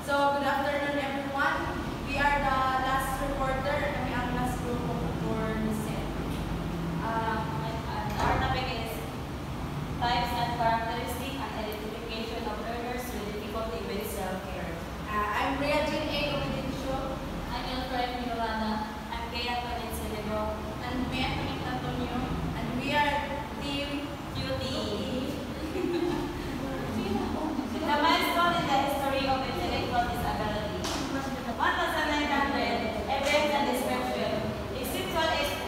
So, good afternoon everyone. We are the last reporter. Kami ang last group for Nissan. Our topic is types and characteristics and identification of learners with difficulty with self-care. I'm Rhea Jean A. Obediencio. I'm Elfred Milana. I'm Kaya Tonet Celebro. And me, Antoinette Antonio. And we are Team QT. The milestone in the history of intellectual disability. 1900, evidence and description.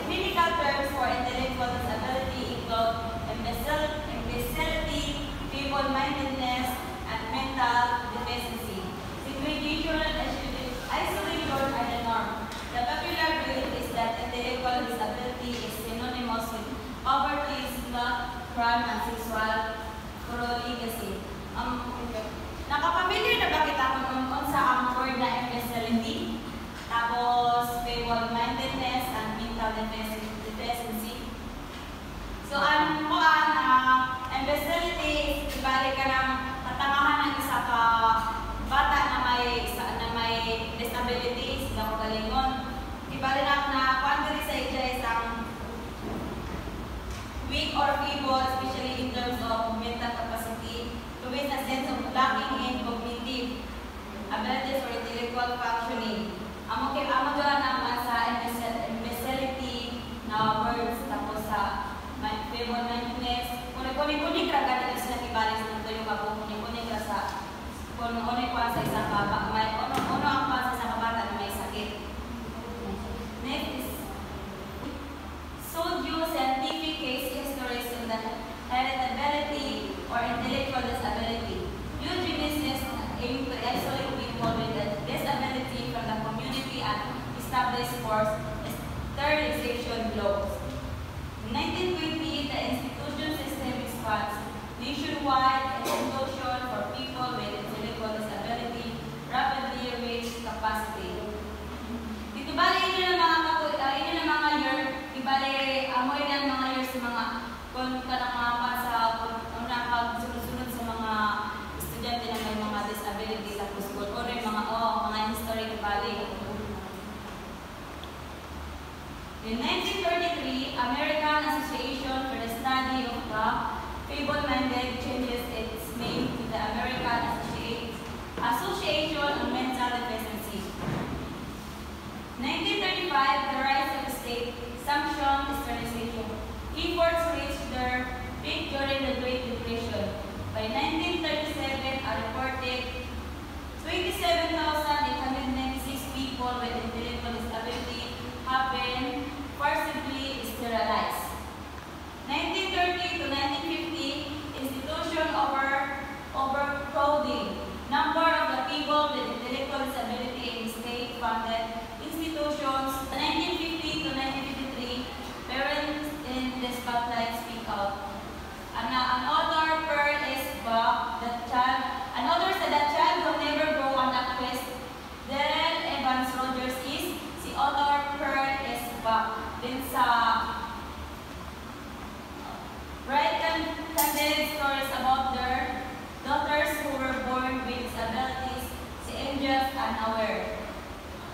Clinical terms for intellectual disability include imbecility, feeble-mindedness, and mental deficiency. Segregation and isolation are the norm. The popular belief is that intellectual disability is synonymous with poverty, crime, and sexual profligacy. Nakapamilya na ba kita kung sa ang word na imbecility? Tapos, feeble-mindedness and mental deficiency. So, imbecility, ibalik ka ng katangahan ng isa ka bata na may disabilities, na magalingon. Ibalik na quantity sa isang weak or feeble, especially in terms of mental capacity, to with a sense of lacking in cognitive abilities or intellectual functioning. Amo dyan naman sa imbecility na words, tapos sa feeble-mindedness. Kunik-kunik ka ganit sa nag-ibalik sa ito yung kunik-kunik ka sa kung ano sa isang baba, ano ang pa sa isang kabata na may sakit. Next is scientific case histories in the heritability or intellectual disability. Eugenicists aim to isolate people with a disability from the community and establish forced sterilization laws. In 1928, the institution system expands. Nationwide institution for people with intellectual disability rapidly reach capacity. Dito bali inyo ng mga year, ibali amoy ng mga years sa mga kung kung nakapagsunod sa mga estudyante na may mga disability sa school o rin mga history ibali. In 1933, American Association for the Study of the Feeble-Minded changes its name to the American Association on Mental Deficiency. 1935, the rise of state sanctioned sterilization. Efforts reached their peak during the Great Depression. By 1937, a reported 27,896 people with intellectual disability have been forcibly sterilized. 1930 to 1950, institution overcrowding. Number of the people with intellectual disability in state-funded institutions. 1950 to 1953, parents in the spotlight speak out. An author, Pearl S. Buck, an author said that child will never grow an actress. Darrell Evans Rogers is si author Pearl S. Buck. Din sa write candid stories about their daughters who were born with disabilities, si Angels Unaware.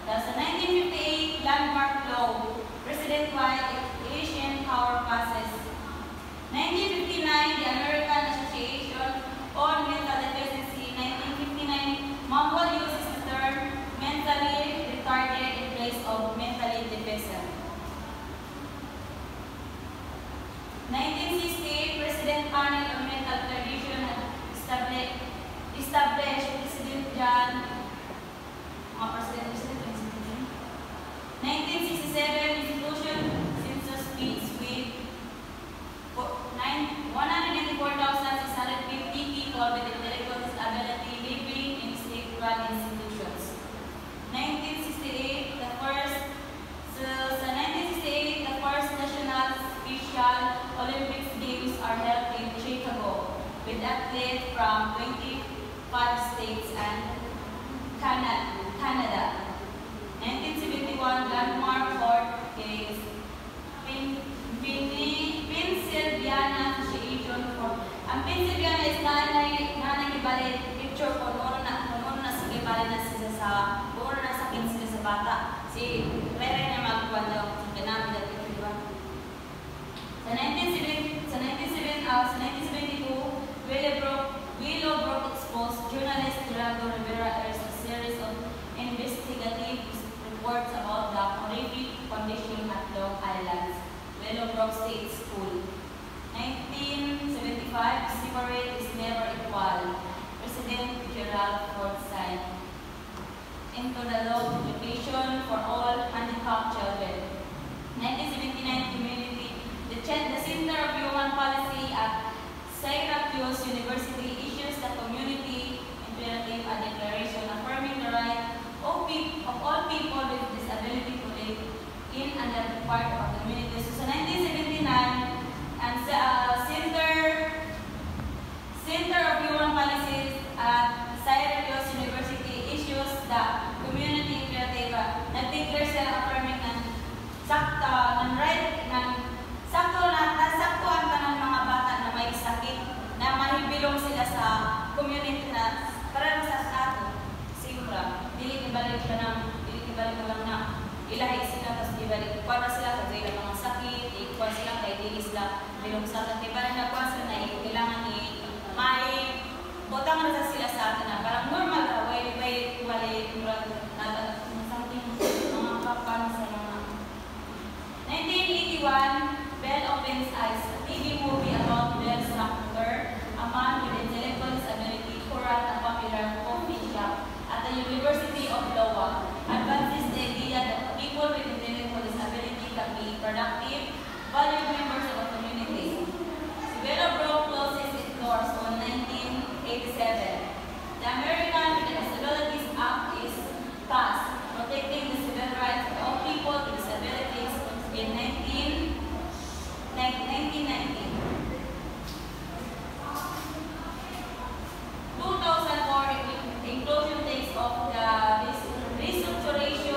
Sa 1958 landmark law, President-wide Asian Power passes. 1959, the American Association on Mental Deficiency. 1959, Mongol uses the term mentally retarded in place of mentally deficient. 1960, President Panel on Mental Tradition established President John 1967, institution census speeds with 194,650 people with intellectual disability living in state-run institutions. 1968, the first national special Olympics Games are held in Chicago with athletes from 25 states and Canada. 1971, landmark court case. Pennsylvania Association for. Ang Pennsylvania is nanay ibalik picture kung ano na sige balik bali na sila sa, buo na sakit sila sa bata. Si Rere niya magkuhan daw sa kanami dati, di ba? Sa 1972, Willowbrook exposed journalist Gerardo Rivera airs a series of investigative reports about the horrific condition at Long Island's Willowbrook State School. 1975, civil rate is never equal. President Gerald Ford signed into the law education for all handicapped children. 1979, community. The Center of Human Policy at Syracuse University issues the community imperative a declaration affirming the right of all people with disability to live in and be part of the community. So, sa 1979, ang Center of Human Policy at Syracuse University issues the community imperative. Nag-declare sila affirming ng sakto ang tanang mga bata na may sakit na mahibilong sila sa community na para sa ato. Sigura, dili ibalik mo lang na ilahi sila tapos ibalik para sila kung may mga sakit, ikuha sila kay dili sila bilong sa atin. Diba rin nakuha sila na kailangan may botang na sila sa atin na parang normal na way something mga kapan sa mga 1981, Bell Opens Eyes, a TV movie about Bell Structure, a man with intellectual disability who ran a popular coffee shop at the University of Iowa, advances the idea that people with intellectual disability can be productive, valued members of a community. Willowbrook closes its doors on 1987. The American with Disabilities Act is passed, protecting the civil rights of all people with disabilities in 1990. 2004, inclusion takes off the Restructuration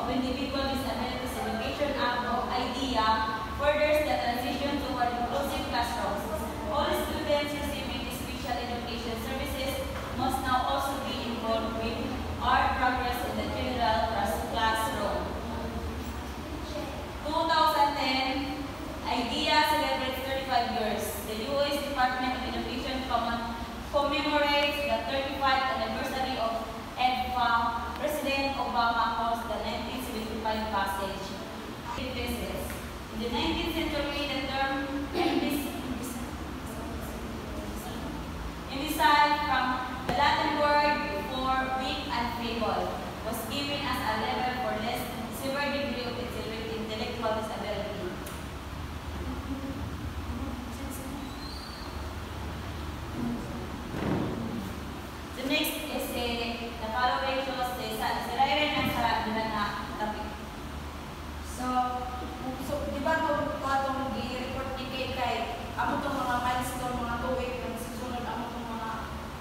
of Individual Disabilities Education Act of IDEA furthers the transition toward inclusive classrooms. All students receiving special education services must now also be involved with art progress in the general classroom. 2010, IDEA celebrates 35 years. The U.S. Department of Education commemorates the 35th anniversary of EDFA. President Obama calls the 1975 passage. In the 19th century, the term imbecile, from the Latin word for weak and feeble, was given as a level for less severe degree of intellectual disability. The next is the following shows the Rere ng sa na topic. So, di ba itong i-report ni kay amo itong mga milestone, mga tuwig, ng susunod amo itong mga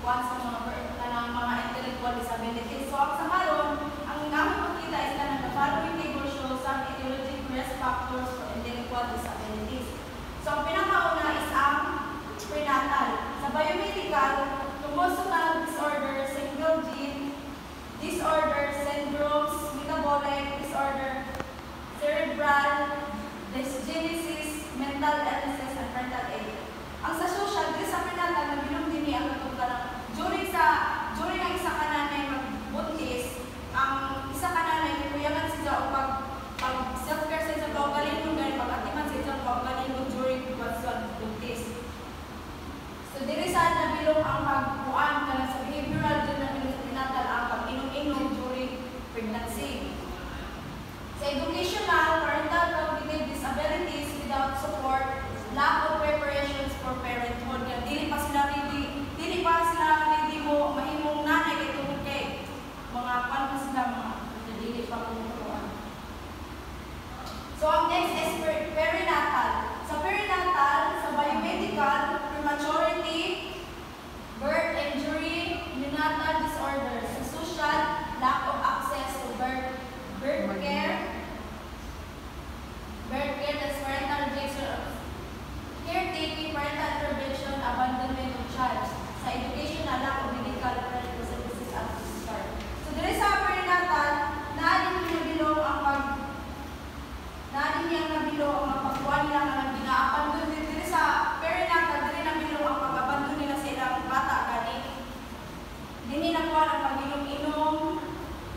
kuwan sa mga intellectual disabilities. So, sa karon, ang namin makita is na the following table shows some etiologic risk factors ang pag-inom-inom,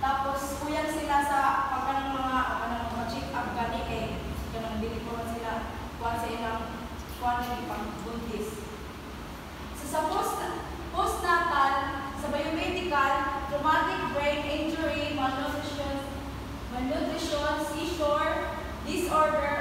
tapos kuyan sila sa pagkanang mga check up gani kay kanang dili ko sila kuan sa ilang kuan ni pagbuntis. So, sa postnatal, sa biomedical, traumatic brain injury, malnutrition, seizure, disorder,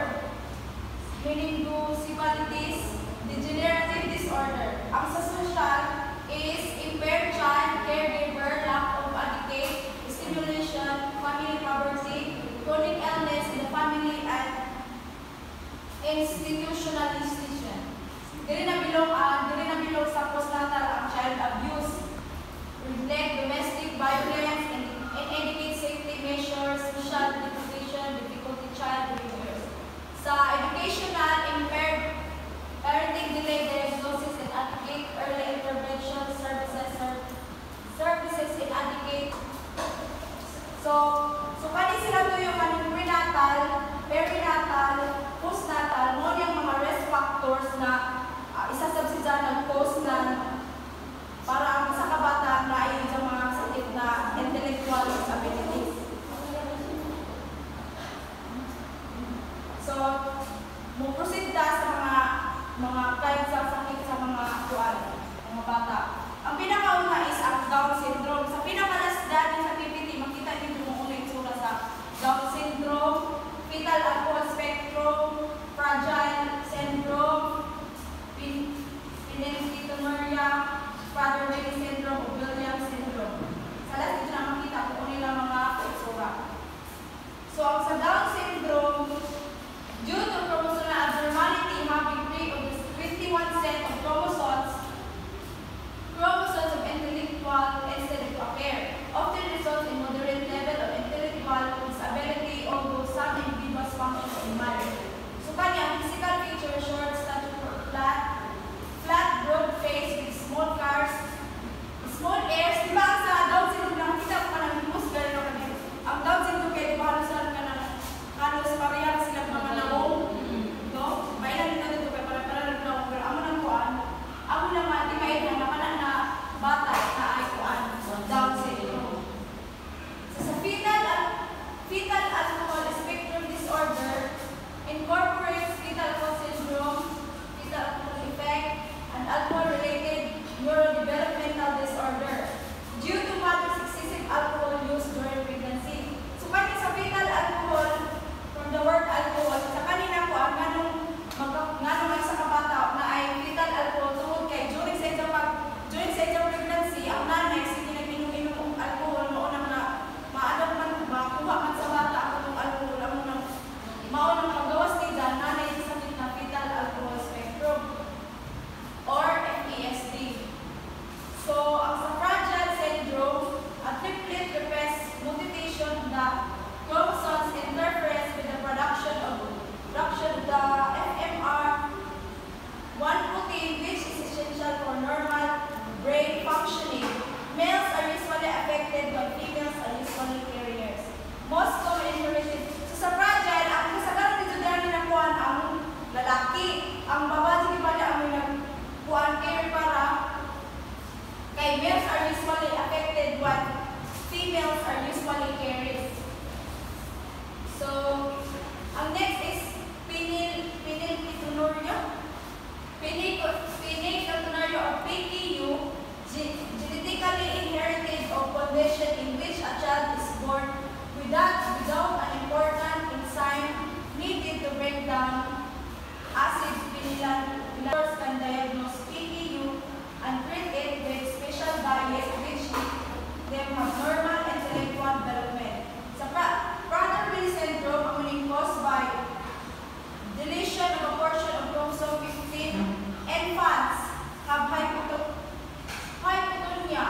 meningoencephalitis, degenerative disorder. Ang sa social is impaired child caregiver, lack of adequate stimulation, family poverty, chronic illness in the family, and institutionalization. Dili na bilog sa postnatal ang child abuse, neglect, domestic violence, and inadequate safety measures, social deprivation, difficulty child behaviors. Sa educational, impaired parenting delay diagnosis, and inadequate early intervention services inadequate. So kani sila to yung kaning prenatal, perinatal, postnatal, mo yung mga risk factors na isa sa sila nag-cause na para ang isa ka bata na ay sa mga sakit na intellectual disabilities. So, mo proceed sa mga kahit sa sakit sa mga mga bata. Ang pinakauna is ang Down syndrome. Sa pinakalas dati sa PPT, makita niyo yung unang itsura sa Down syndrome, fetal alcohol spectrum, fragile syndrome, phenylketonuria, Prader-Willi syndrome, o Williams syndrome. Sa lahat dito na makita kung ano lang mga itsura. So, ang sa Down syndrome, due to chromosomal abnormality having 3 of the 21 set of chromosomes of intellectual instead of appear, often results in moderate level of intellectual disability, although some individuals function normally. So, kanya, physical feature, short stature, flat, broad face with small small ears. Diba ang sa Down syndrome, nakikita ko ka ng himus, gano'n kami. Ang Down syndrome, kaya diba halusan ka ng halos pareha sila mga naong, no? Bayan din natin ito, kaya para nagnaong, pero amo ng kuan, amo naman, di kayo na na bata na ay kuan, Down syndrome. So, sa fetal alcohol spectrum disorder incorporates fetal alcohol syndrome, fetal alcohol effect, and alcohol-related neurodevelopmental disorder due to mother's excessive alcohol use during pregnancy. So, kanya sa fetal alcohol, from the word alcohol, sa kanina ko, ang nganong ay sa kabata na ay fetal alcohol tungod kay during sa iyong pregnancy, ang nanay, sige nag-inom-inom ng alcohol, maunang na maanap man, makuha man sa bata ang itong alcohol, ang maunang paggawas nila, nanay sa sakit na fetal alcohol spectrum or FESD. So, ang sa fragile syndrome, a triplet repressed mutation of the chromosomes interferes with the production of the FMR1 protein, which is essential for normal brain functioning. Males are usually affected, but females are usually carriers. Most common inherited. So, sa fragile, ang kasagaran dito dahil nakuhaan ang lalaki. Ang babae, di ba ang may nagkuhaan carrier para kay males are usually affected, but females are usually carriers. So, ang next is phenylketonuria. Phenylketonuria or PKU, genetically inherited or condition in which a child is born without an important enzyme needed to break down acid phenylalanine. Doctors can diagnose PKU and treat it with special diet which them have normal intellectual development. Sa Prader-Willi syndrome, ang muling caused by deletion of a portion of chromosome 15, infants have hypotonia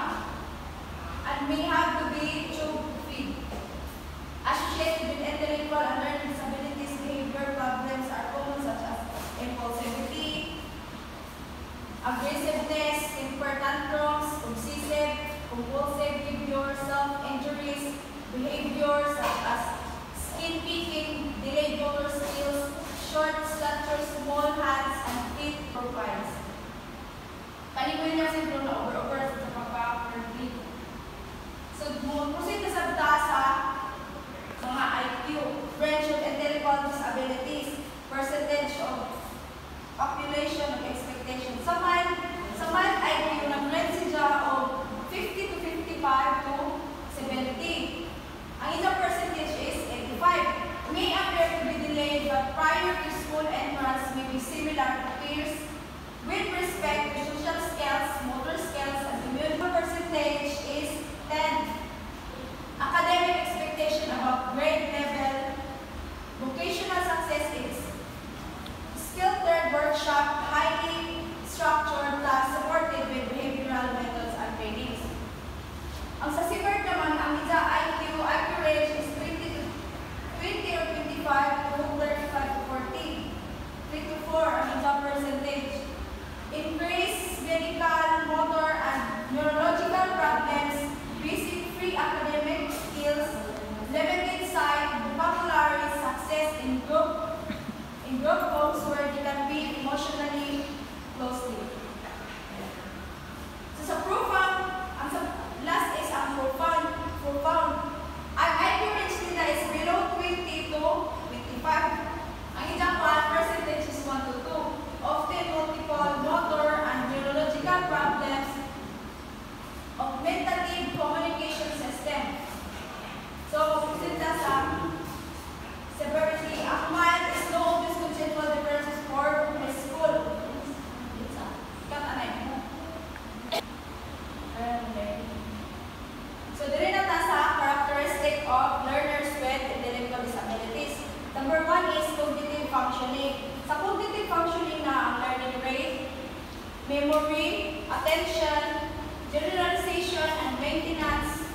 and may have to be tube feed. Associated with intellectual and learning disabilities, behavior problems are common such as impulsivity, aggressiveness, temper tantrums, obsessive, compulsive behavior, self-injuries, behavior such as skin picking, delayed motor skills, short stature, small hands, and feet profiles. Paniguin niya syndrome na over sa pagka-overbreed. proceed na sa sa mga IQ, range of intellectual disabilities, percentage of population of expectation. Sa mild IQ, nag-range siya of 50 to 55 to 70. Ang isang percentage is 85. May appear to be delayed, but prior to school entrance may be similar to peers with respect to social skills, motor skills, and immune percentage is 10. Academic expectation above grade level. Vocational success is skilled third workshop, highly structured class supported with behavioral methods and trainings. Ang sa CBERT naman, ang isa IQ range is 20 or 25 to 35 to 40. 3 to 4 ang isa percentage. Increase medical, motor, and neurological problems, basic free academic skills, limited sight, vocabulary, success in group homes where they can be emotionally closely. So sa profound, ang last is ang profound. Ang IQ range nila is below 20 to 25. Ang isang percentage is 1 to 2. Often multiple motor and neurological problems of mentative communication system. So, sinta sa severity, ang mild is no obvious conceptual differences for high school. Katanay mo. So, dili na ta sa characteristic of learners with intellectual disabilities. Number 1 is cognitive functioning. Sa cognitive functioning na ang learning rate, memory, attention, generalization, and maintenance,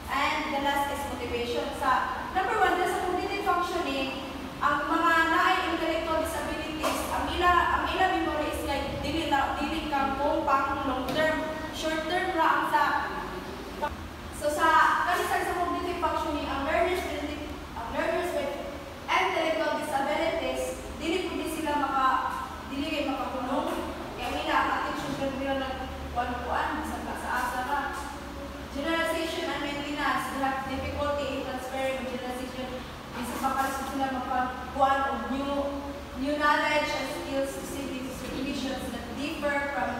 and the last is motivation. Sa number 1, sa cognitive functioning, ang mga naay intellectual disabilities, ang ila memory is like dili ka kung pang long term, short term ra ang sa. So sa kanisan sa cognitive functioning, ang learners with intellectual disabilities, dili sila makapunong. Kaya nila ang attention span nila nagkuan sa asa ka. Generalization and maintenance, they have difficulty in transferring generalization. Isa pa kasi sila makakuan of new knowledge and skills specific to situations that differ from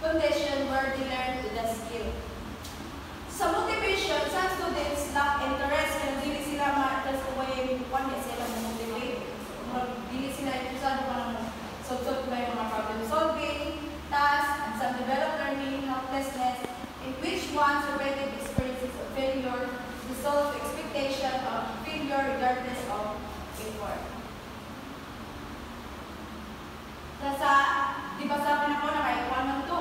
condition where they learn to the skill. Sa motivation, some students lack interest kaya dili sila ma-interest kung may kuan sila motivate. Dili sila interesado pa ng solve may mga problem solving, tasks, and some develop learning helplessness in which one's repetitive experiences of failure dissolve expectation of failure regardless of effort. Di ba sabi na ko na kaya kuan man to?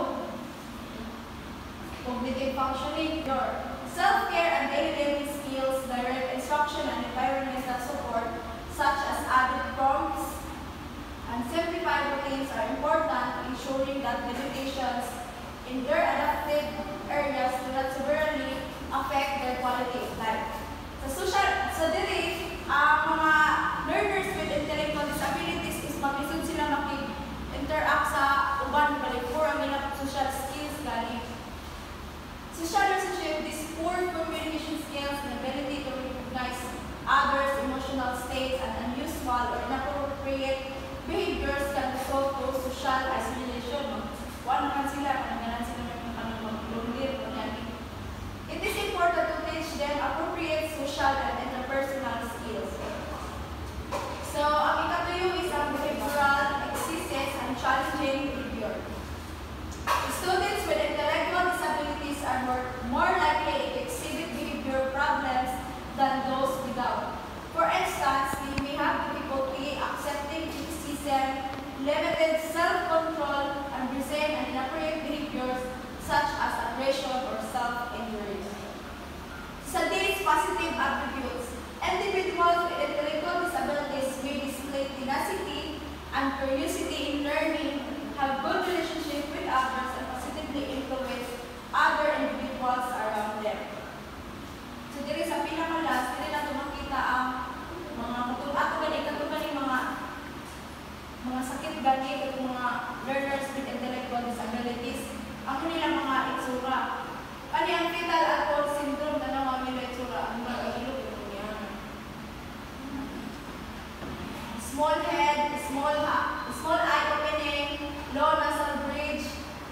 Cognitive functioning, your self-care and daily living skills, direct instruction and environmental support, such as added prompts and simplified routines are important, ensuring that limitations in their adaptive areas do not severely affect their quality of life. Sa dili, ang mga learners with intellectual disabilities is maglisod sila makig-interact sa uban balik for ang ilang social skills gani. Social relationship, these poor communication skills and ability to recognize others' emotional states and unusual or inappropriate behaviors can result to social isolation. Kuan naman sila, kanaganan sila mag-lonely. It is important to teach them appropriate social and interpersonal skills. So, ang ikatuyo is ang behavioral excesses and challenging behavior. Students with intellectual disabilities are more likely to exhibit behavior problems than those without. For instance, they may have difficulty accepting criticism, limited self-control, and resent and inappropriate behaviors such as aggression or self-injury. Sa these positive attributes, individuals with intellectual disabilities may display tenacity and curiosity in learning, have good relationship with others, and positively influence other individuals around them. So, diri sa pinakalas, diri na makita ang mga mga sakit gani at mga learners with intellectual disabilities, ang kanilang mga itsura. Kani ang fetal alcohol syndrome na naman small eye opening, low nasal bridge,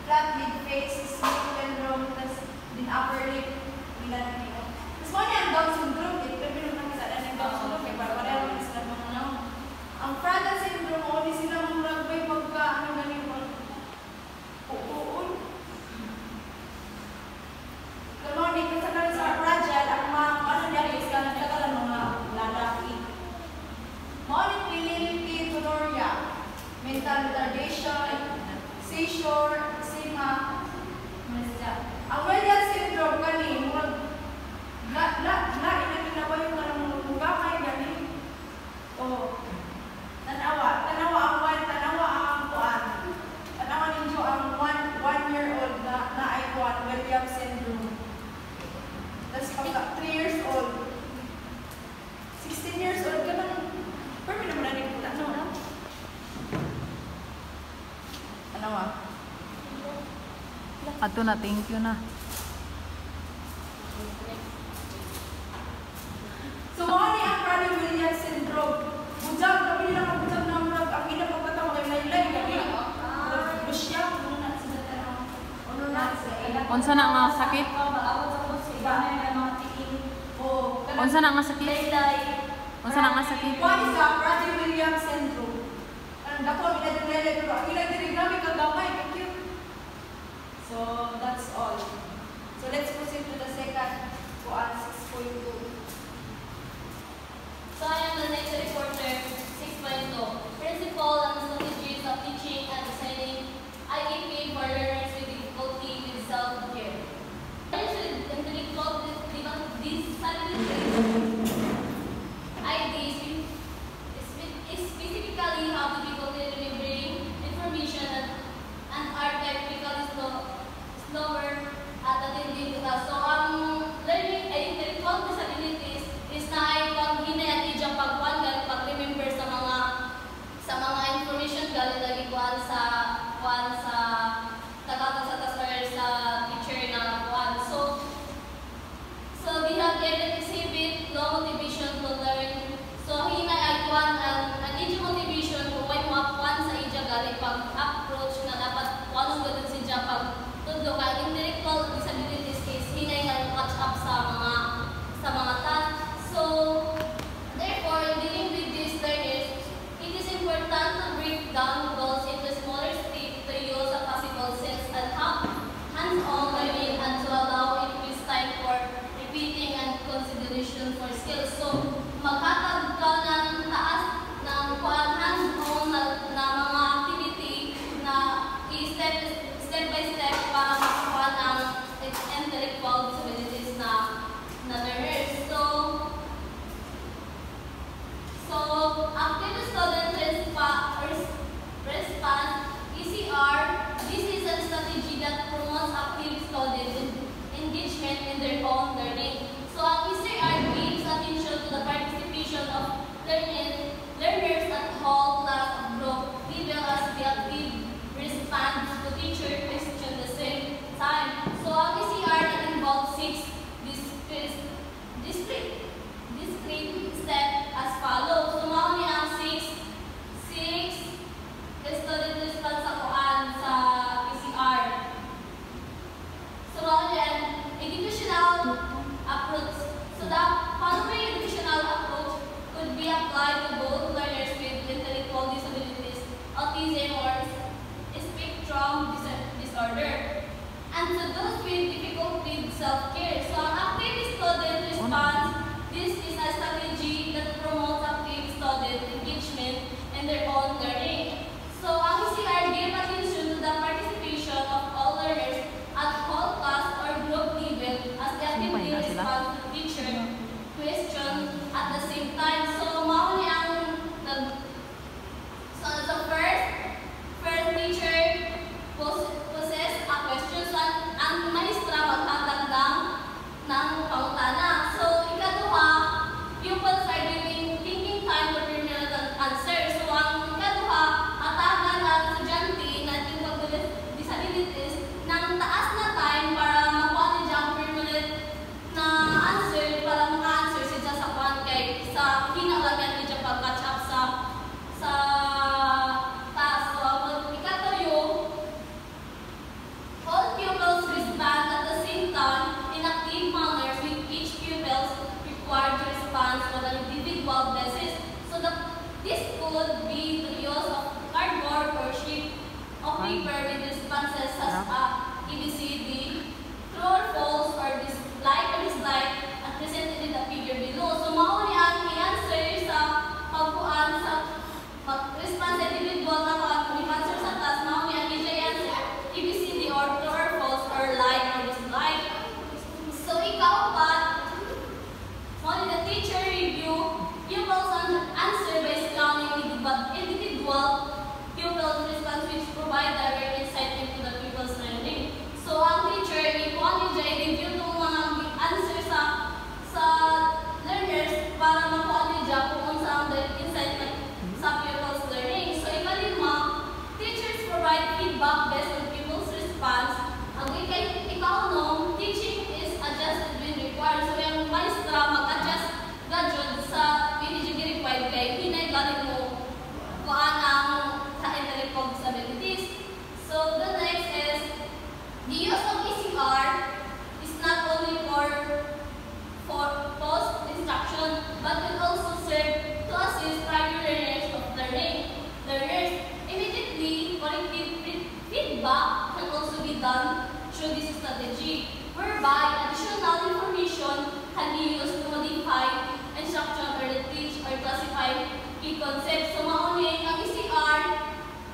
flat mid face, smooth syndrome, tas din upper lip, ilan nito. Tapos mo niya ang Down syndrome, ito pinunang sa ng Down syndrome, kaya para rin sila mga naon. Ang Fragile syndrome, o di sila mong ragbay pagka, ano ganito, uun. Kaya mo, dito sa fragile, ang mga, ano niya, is ka nagtagalan mga lalaki. Morning felinity, tuloria, mental retardation, seizure, eczema, ang Fragile syndrome kani, inaginawa yung kanang gamay gani. O, tanawa ang kuan. Tanawa ninyo ang 1 year old na ay kuan, Williams syndrome. Tapos pagka 3 years old, 16 years old ka man, pero naman na rin pula, no? Tanawa. Ato na, thank you na. So, mga ni ang Prader-Williams syndrome. Bujang, kami nila magbujang na murag, ang ina pagkatawag ay laylay, kami. Lusya, ano na sila tanong. Ano na sila. Unsa na nga sakit? Unsa na nga sakit? Unsa na nga sakit? What is the Prader-Williams syndrome? Ang dako, minadalala, pero ang ilang diri, grabe kagamay, thank you. So, that's all. So, let's proceed to the second kuan 6.2. So I am the next reporter, 6.2. Principle and strategies of teaching and designing IEP for learners with difficulty with self-care. Learners with intellectual disabilities, IDs, is specifically have difficulty remembering information and are technically slower at attending to us. So learning intellectual disabilities is na ay pag-hinay at ijang pag-remember sa mga information galing lagi kuan sa tagatag sa teacher na kuan. So we have exhibit low motivation to learn. So hinay ay kuan ang ijang motivation kung may mga kuan sa ijang galing pag-approach na dapat kuan gud siya pag tudlo kay intellectual disabilities is hinay nga catch up sa mga tasks. So, therefore, in dealing with these learners, it is important to break down goals into smaller steps to use a possible sense and have hands-on learning and to allow increased time for repeating and consideration for skills. So, maghatag ka ng taas ng hands-on na mga activity na step by step para makakuha ng intellectual disabilities na learners. So after the student response, ECR, this is a strategy that promotes active student engagement in their own learning. So ang ECR gives attention to the participation of learners at whole class of group, even as the active response to teacher question the same time. So ang ECR that involves 6 discrete step as follows. So mao ni ang 6 paper with responses such as ABCD, true or false, or like or dislike, at presented in the figure below. So, mao ni ang i-answer sa pagkuan sa response individual na kung i-answer sa task, mao ni ang i-answer ABCD or true or false or like or dislike. So, ikaw pa, mao ni the teacher review pupils answer by scanning individual pupils response which provide direct insight into the pupils' learning. So, ang teacher, ikuha niya i-review itong mga answer sa learners para makuha niya kung ano sa direct insight sa pupils' learning. So, ikalima, teachers provide feedback based on pupils' response. Ang ikaw no, teaching is adjusted when required. So, yung maestra mag-adjust gadget sa PDG required kay hinay galing mo kung ang sa intellectual disabilities. So, the next is the use of ECR is not only for post-instruction but will also serve to assist primary learners of learning. Learners immediately corrective feedback can also be done through this strategy, whereby additional information can be used to modify instruction or teach or classify key concepts. So, mauni ang ECR,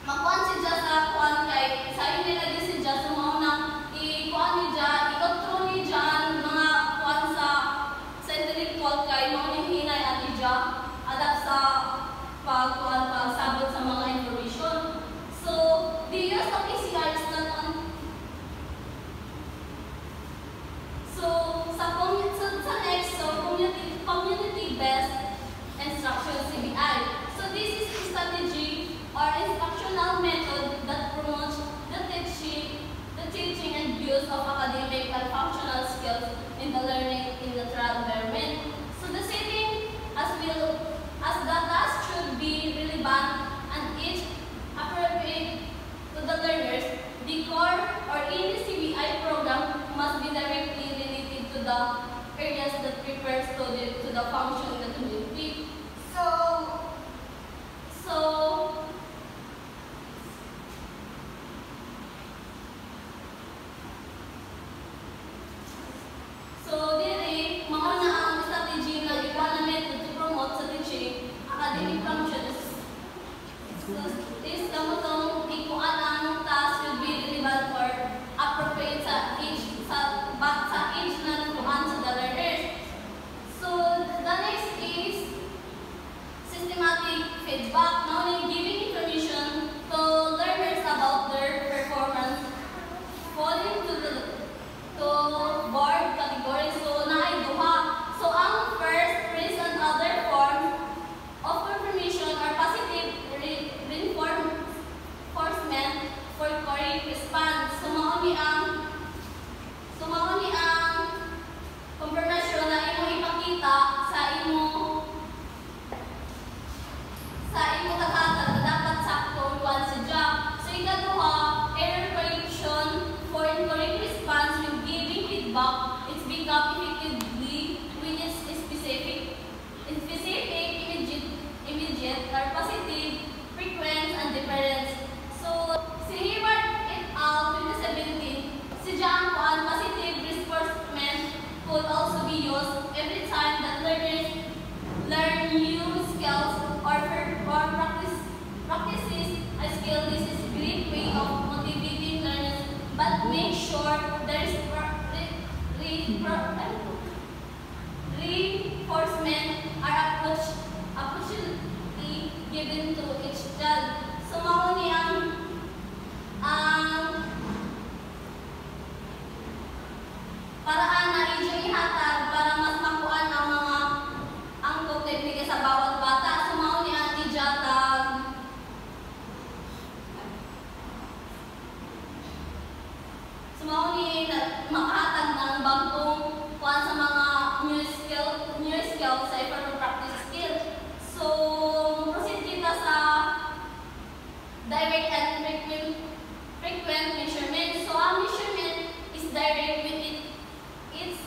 makuha siya sa kuan kay sa inyo lagi siya. So, mauna, ikuan niya, i-control niya mga kuan sa intellectual kay mauni hinay at niya, adapt sa pagsabot sa mga information. So, the use of ECR is not on. So, sa next, community-based instruction CBI. So, this is a strategy or instructional method that promotes the teaching and use of academic and functional skills in the learning in the trial environment. So, the setting as the task should be relevant and each appropriate to the learners, the core or any CBI program must be directly related to the areas that prepare students to the function in the community. So, dili, mauna ang strategy na iba na method to promote sa teaching academic functions. So, is kamutong ikuan ang task will be relevant or appropriate sa age na nakuhaan sa the learners. So, the next is systematic feedback. Now, giving information to learners about their performance falling to board categories. So, naay duha. So, ang first, praise and other forms of confirmation or positive reinforcement for correct response. So, mauni ang confirmation na imo ipakita sa imo katatan na dapat sakto kuan siya. So, ikaduha, error correction for incorrect response when giving feedback. It's become effectively when it's specific, immediate, or positive, frequent, and different. So, si Hayward et al. 2017, si John Juan, positive reinforcement could also be used every time that learners learn new skills or practices a skill. This is a great way of motivating learners, but make sure there is reinforcement are appropriately given to each child. So, mauni ang paraan na ihatag para mas makuan ang mga angkop teknika sa bawat bata. So, mauni ang ijatag makahatag ng bagong kuan sa mga new skill sa effort practice skill. So, proceed kita sa direct and frequent measurement. So, ang measurement is direct with its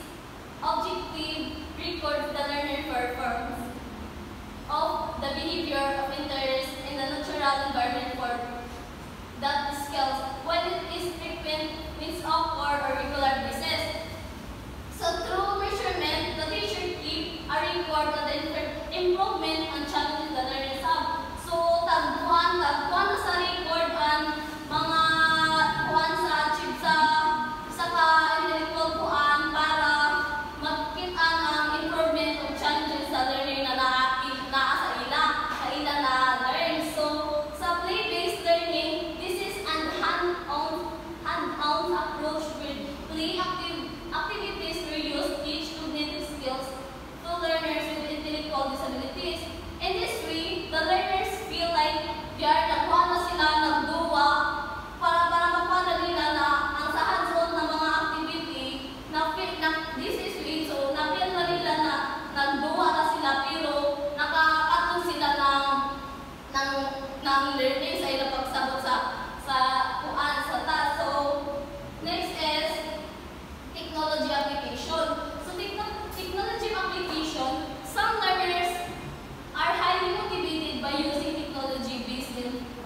objective records the learner performs of the behavior of interest in the natural environment for that skill. skills, while it is frequent, means awkward or regular basis. So through measurement, the teacher keep a record of the improvement and challenges the learners have. So tagpuan na sa record ang mga kuan sa achieve sa ka-intellectual kuan para makita ang improvement of challenges sa learner na naa sa ila na learn. So sa play-based learning, this is an hand-on approach with play activities were used teach cognitive skills to learners with intellectual disabilities. In this way, the learners feel like they are nakuha na sila nagduwa para makuha na nila na ang sa hands-on na mga activity na this is way. So na-feel na nila na nagduwa na sila pero nakakatong sila ng learning sa ilang pagsabot sa kuan sa task. So next is technology application. So technology application, some learners are highly motivated by using technology-based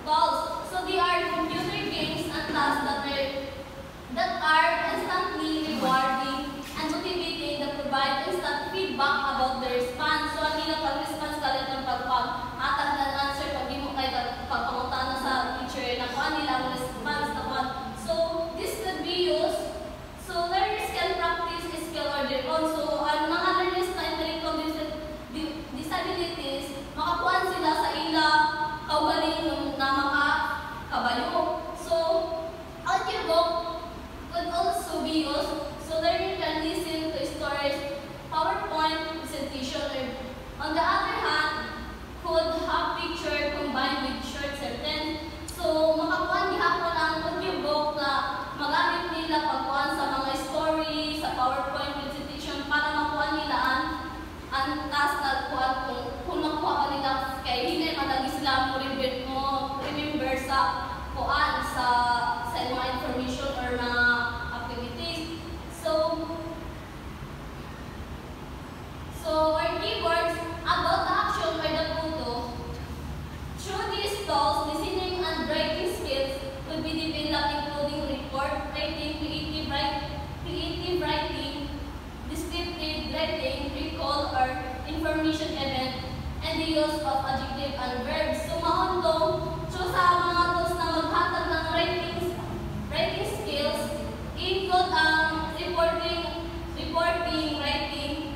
tools. So they are computer games and tasks that are instantly rewarding and motivating that provide instant feedback about their response. So ang ilang pag-response kalit ng pagpag-atag ng answer pag di mo kayo pagpangutan na sa teacher na kung nila ang response na kung. So this could be used so learners can practice a skill on their own. So ang mga learners na intellectual disabilities, makakuan sila sa ila kaugaling na makabayo. So audiobook could also be used so learner can listen to stories, PowerPoint presentation, or on the other hand, could have picture combined with short sentence. So makakuan gihapon ang audiobook na magamit nila pagkuan sa mga story, sa PowerPoint presentation para makuha nila ang task na kuan kung makuha ka nila kay hindi madagi sila mo remember sa kuan sa mga information or mga activities. So our keywords about the action or the photo. Through these tools, listening and writing skills could be developed including report writing, creative writing, descriptive writing, recall or information event, and the use of adjective and verbs. So maundong, so sa mga tools na maghatag ng writing skills, include ang reporting, writing,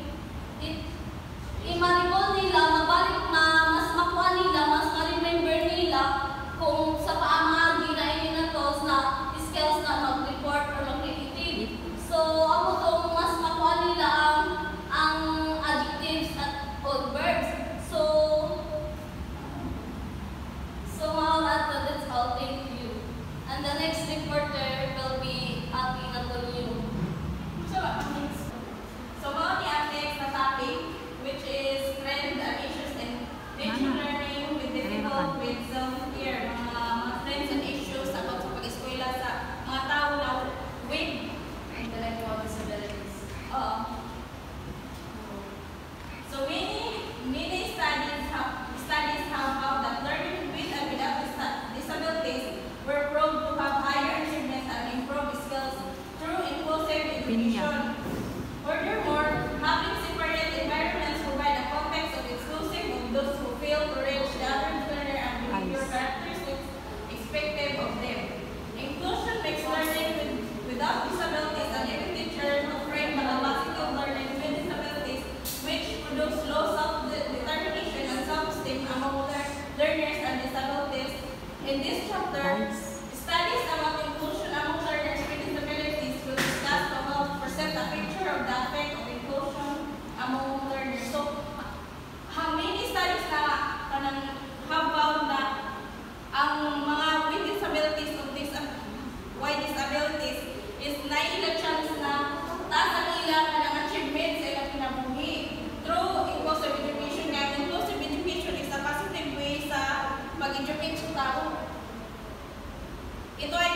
i-recall nila, mabalik na, mas makuha nila, mas ma-remember nila kung sa paamagi na na tools na skills na mag-report or mag-creative. So, ako itong mas makuha nila ang adjectives at verbs. So that's all. Thank you. And the next reporter will be Ate Antonio. So about the next topic, which is trend and issues in teaching learning with difficult with self-care, mga trends and issues about sa pag-eskwela sa mga tao na with intellectual disabilities. So many studies have found that learning with and without disabilities were proved to have higher achievements and improved skills through inclusive education. Furthermore, having separate environments provide a context of exclusive of those who fail to reach the average learner and behavior characteristics expected of them. Inclusion makes learning without disabilities and every teacher offering the capacity of learning with disabilities, which produce low self-determination and self-esteem among learners and disabilities. In this chapter, studies about inclusion among learners with disabilities will discuss to help present a picture of the effect of inclusion among learners. So, how many studies na have found na ang mga with disabilities why disabilities is naila chance na taas ang ilang ng achievements sa ilang kinabuhi through inclusive education. Nga, inclusive education is a positive way sa pag-educate sa tao. Ito ay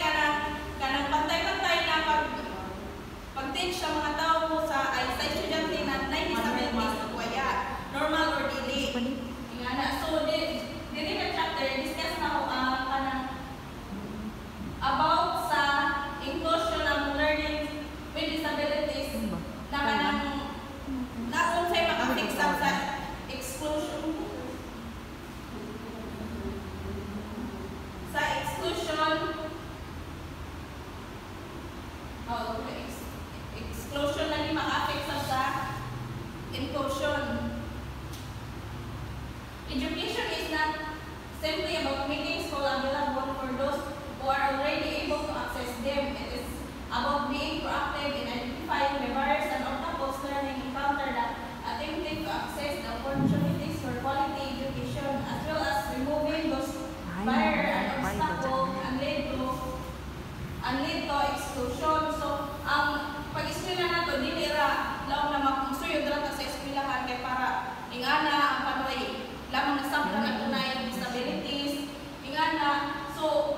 Education is not simply about making school available for those who are already able to access them. It is about being proactive in identifying the barriers and obstacles learning encounter that attempting to access the opportunities for quality education, as well as removing those barriers and obstacles and lead to exclusion. So, ang pag-eskwela na to, dili ra lang na magsuyo dira ta sa eskwelahan kay para ingana ang panoy lamang nasampan na tunay ang disabilities, ingana. So,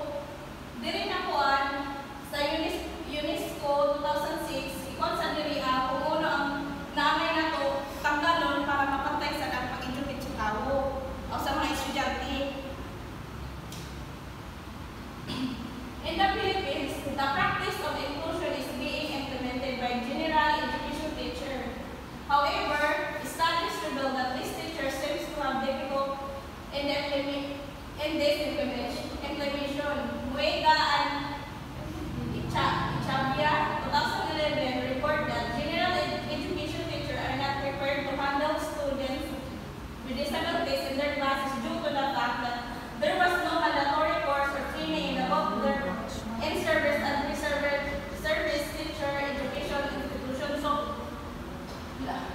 diri na kuan sa UNESCO 2006, ikon sa diri kung uno ang naamay na to tanggalon para mapantay sa pag-educate sa tao o sa mga estudyante. In the Philippines, the practice of inclusion is being implemented by general education teachers. However, studies reveal that this teacher seems to have difficult in this implementation. Muega and Ichabia 2011 report that general education teachers are not prepared to handle students with disabilities in their classes due to the fact that there was no mandatory course or training about their in-service and pre-service teacher education institution. So,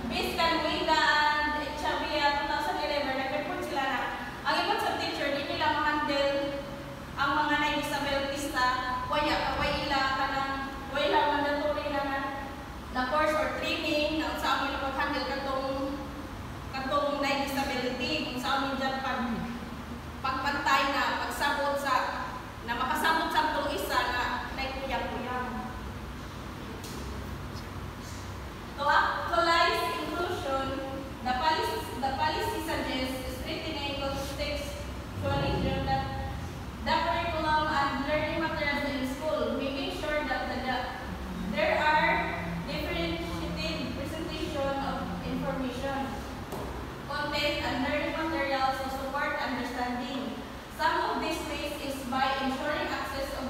based on Muega and Ichabia 2011, nag-report sila na ang ibang sa teacher, di nila ma-handle ang mga na-disabilities wala mandatory na course or training na sa amin pag-handle katong na-disability, kung sa amin dyan pagpantay na pagsabot na makasabot sa itong isa na naikuyang-kuyang. To actualize inclusion, the policy suggests strengthening contextualization that the curriculum and learning materials in school, making sure that there are differentiated presentation of information, content, and learning materials to support understanding. Some of these ways is by ensuring access to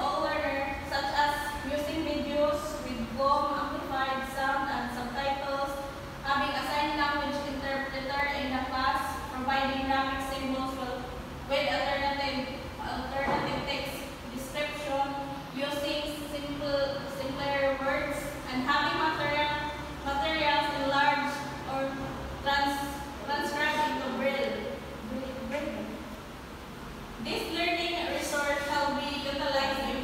all learners, such as using videos with amplified sound and subtitles, having a sign language interpreter in the class, providing graphic symbols with alternative text description, using simpler words, and having materials enlarged or transcribed into Braille. This learning resource shall be utilized in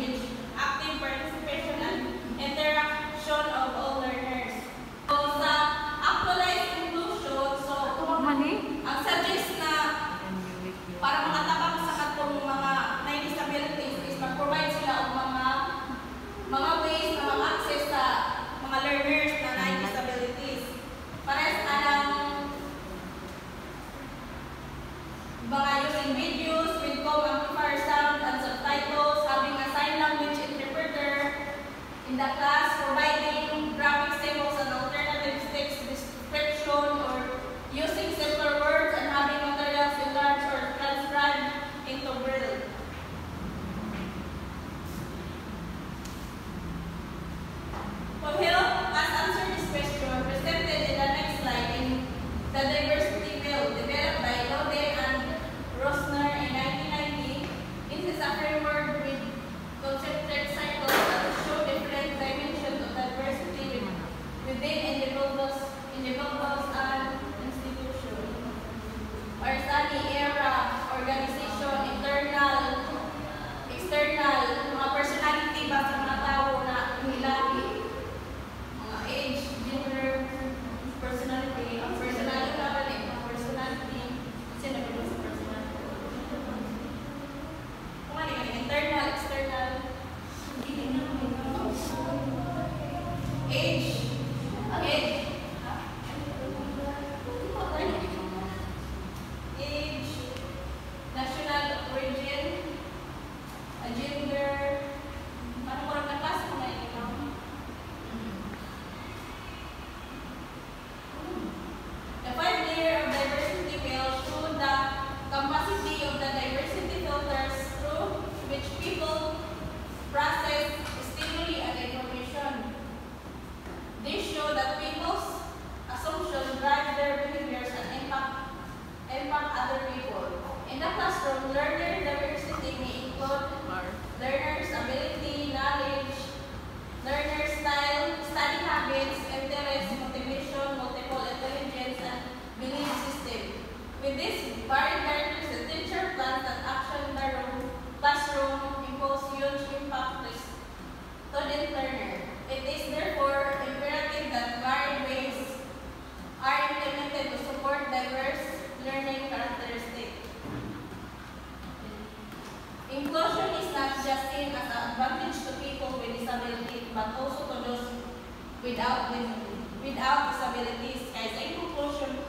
without disabilities. Kaya sa conclusion,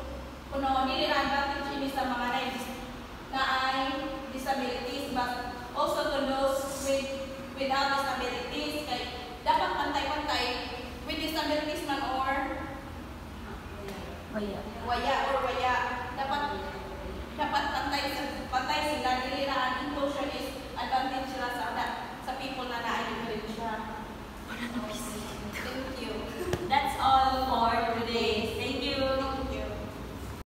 kuno dili ra advantage ini sa mga na ay disabilities, but also to those without disabilities. Kaya dapat pantay-pantay with disabilities man or Waya. waya. Dapat